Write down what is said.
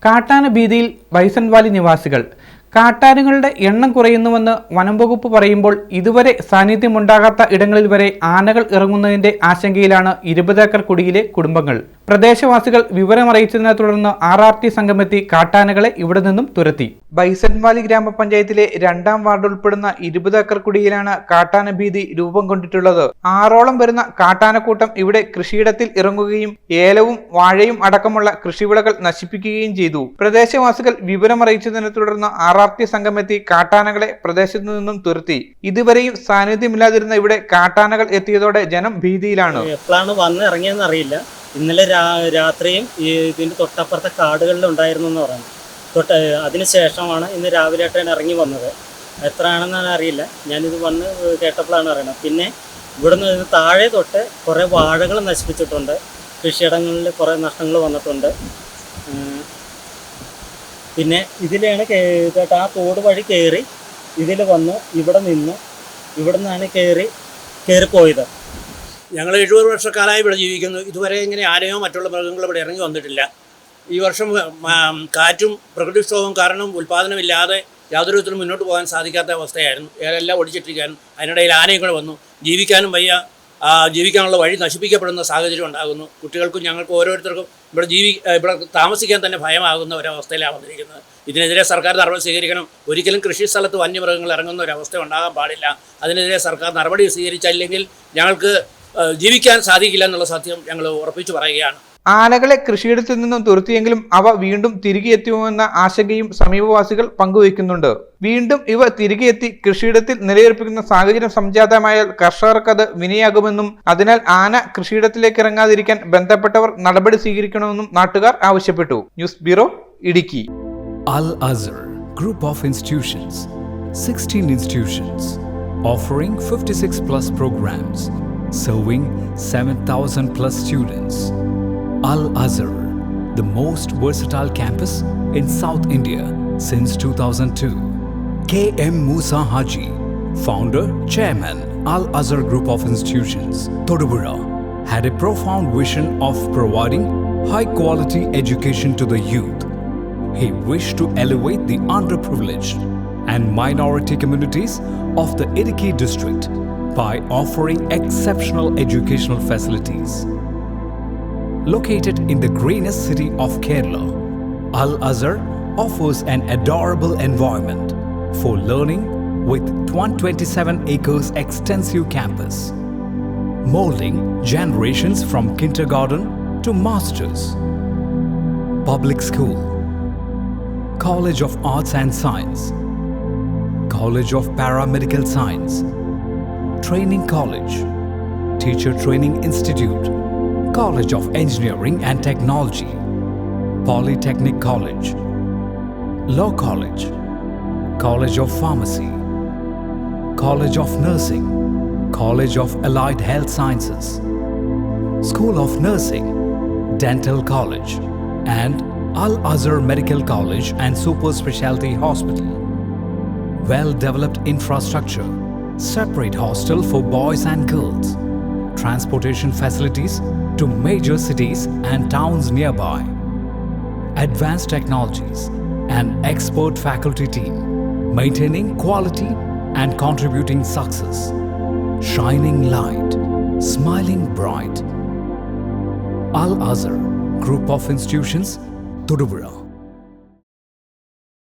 കാട്ടാന ഭീതിയിൽ bison Valley നിവാസികൾ. കാട്ടാനകളുടെ എണ്ണം കുറയുന്നുവെന്ന് വനം വകുപ്പ് പറയുമ്പോൾ ഇതുവരെ സാന്നിധ്യമുണ്ടാകാത്ത ഇടങ്ങളിൽ വരെ ആനകൾ ഇറങ്ങുന്നതിന്റെ ആശങ്കയിലാണ് 20 ഏക്കർ കുടിയിലെ കുടുംബങ്ങൾ. പ്രദേശവാസികൾ വിവരമറിയിച്ചതിനെ തുടർന്ന് RRT സംഘമെത്തി കാട്ടാനകളെ ഇവിടെ നിന്നും തുരത്തി. ബൈസൺ വാലി ഗ്രാമപഞ്ചായത്തിലെ 2ാം വാർഡ് ഉൾപ്പെടുന്ന 20 ഏക്കർ കുടിയിലാണ് കാട്ടാന ഭീതി രൂപം കൊണ്ടിട്ടുള്ളത്. 6ഓളം വരുന്ന കാട്ടാനക്കൂട്ടം ഇവിടെ കൃഷിയിടത്തിൽ ഇറങ്ങുകയും ഏലവും വാഴയും അടക്കമുള്ള കൃഷിവിളകൾ നശിപ്പിക്കുകയും ചെയ്തു. പ്രദേശവാസികൾ വിവരമറിയിച്ചതിനെ തുടർന്ന് RRT സംഘമെത്തി കാട്ടാനകളെ പ്രദേശത്തു നിന്നും തുരത്തി. ഇതുവരെയും സാന്നിധ്യമില്ലാതിരുന്ന ഇവിടെ കാട്ടാനകൾ എത്തിയതോടെ ജനം ഭീതിയിലാണ്. എപ്പോഴാണ് വന്ന് ഇറങ്ങിയെന്ന് അറിയില്ല. ഇന്നലെ രാത്രിയും ഇതിൻ്റെ തൊട്ടപ്പുറത്തെ കാടുകളിൽ ഉണ്ടായിരുന്നു എന്ന് പറയുന്നത്. അതിനുശേഷമാണ് ഇന്ന് രാവിലെ ആയിട്ടാണ് ഇറങ്ങി വന്നത്. എത്ര ആണെന്നാണ് അറിയില്ല. ഞാനിത് വന്ന് കേട്ടപ്പോഴാണ് അറിയണത്. പിന്നെ ഇവിടുന്ന് താഴെ തൊട്ട് കുറേ വാഴകൾ നശിപ്പിച്ചിട്ടുണ്ട്. കൃഷിയിടങ്ങളിൽ കുറേ നഷ്ടങ്ങൾ വന്നിട്ടുണ്ട്. പിന്നെ ഇതിലാണ് ആ തോട് വഴി കയറി ഇതിൽ വന്ന് ഇവിടെ നിന്നാണ് കയറിപ്പോയത്. ഞങ്ങൾ 70 വർഷക്കാലമായി ഇവിടെ ജീവിക്കുന്നു. ഇതുവരെ ഇങ്ങനെ ആനയോ മറ്റുള്ള മൃഗങ്ങളോ ഇവിടെ ഇറങ്ങി വന്നിട്ടില്ല. ഈ വർഷം കാറ്റും പ്രകൃതിക്ഷോഭവും കാരണം ഉൽപ്പാദനമില്ലാതെ യാതൊരു വിധത്തിലും മുന്നോട്ട് പോകാൻ സാധിക്കാത്ത അവസ്ഥയായിരുന്നു. ഏതെല്ലാം ഒടിച്ചിട്ടിരിക്കാനും അതിനിടയിൽ ആനയും കൂടെ വന്നു. ജീവിക്കാനും വയ്യ. ജീവിക്കാനുള്ള വഴി നശിപ്പിക്കപ്പെടുന്ന സാഹചര്യം ഉണ്ടാകുന്നു. കുട്ടികൾക്കും ഞങ്ങൾക്കും ഓരോരുത്തർക്കും ഇവിടെ താമസിക്കാൻ തന്നെ ഭയമാകുന്ന ഒരവസ്ഥയിലാണ് വന്നിരിക്കുന്നത്. ഇതിനെതിരെ സർക്കാർ നടപടി സ്വീകരിക്കണം. ഒരിക്കലും കൃഷി സ്ഥലത്ത് വന്യമൃഗങ്ങൾ ഇറങ്ങുന്ന ഒരവസ്ഥ ഉണ്ടാകാൻ പാടില്ല. അതിനെതിരെ സർക്കാർ നടപടി സ്വീകരിച്ചില്ലെങ്കിൽ ഞങ്ങൾക്ക് ജീവിക്കാൻ സാധിക്കില്ല എന്നുള്ള സത്യം ഞങ്ങൾ ഉറപ്പിച്ചു പറയുകയാണ്. ആനകളെ കൃഷിയിടത്തിൽ നിന്നും തുരത്തിയെങ്കിലും അവ വീണ്ടും തിരികെ എത്തുമെന്ന ആശങ്കയും സമീപവാസികൾ പങ്കുവയ്ക്കുന്നുണ്ട്. വീണ്ടും ഇവ തിരികെ എത്തി കൃഷിയിടത്തിൽ നിലയുറപ്പിക്കുന്ന സാഹചര്യം സംജാതമായാൽ കർഷകർക്കത് വിനയാകുമെന്നും അതിനാൽ ആന കൃഷിയിടത്തിലേക്ക് ഇറങ്ങാതിരിക്കാൻ ബന്ധപ്പെട്ടവർ നടപടി സ്വീകരിക്കണമെന്നും നാട്ടുകാർ ആവശ്യപ്പെട്ടു. News bureau, Idukki. Al Azhar Group of Institutions, 16 institutions offering 56 plus programs, serving 7,000 plus students. Al Azhar, the most versatile campus in South India since 2002. K.M. Musa Haji, founder, chairman, Al Azhar Group of Institutions, Thodupuzha, had a profound vision of providing high quality education to the youth. He wished to elevate the underprivileged and minority communities of the Idukki district by offering exceptional educational facilities. Located in the greenest city of Kerala, Al Azhar offers an adorable environment for learning with 127 acres extensive campus, molding generations from kindergarten to masters. Public school, College of Arts and Science, College of Paramedical Science, Training College, Teacher Training Institute, College of Engineering and Technology, Polytechnic College, Law College, College of Pharmacy, College of Nursing, College of Allied Health Sciences, School of Nursing, Dental College, and Al Azhar Medical College and Super Specialty Hospital. Well-developed infrastructure, separate hostel for boys and girls, transportation facilities to major cities and towns nearby, advanced technologies, and expert faculty team, maintaining quality and contributing success, shining light, smiling bright. Al Azhar Group of Institutions, Thodupuzha.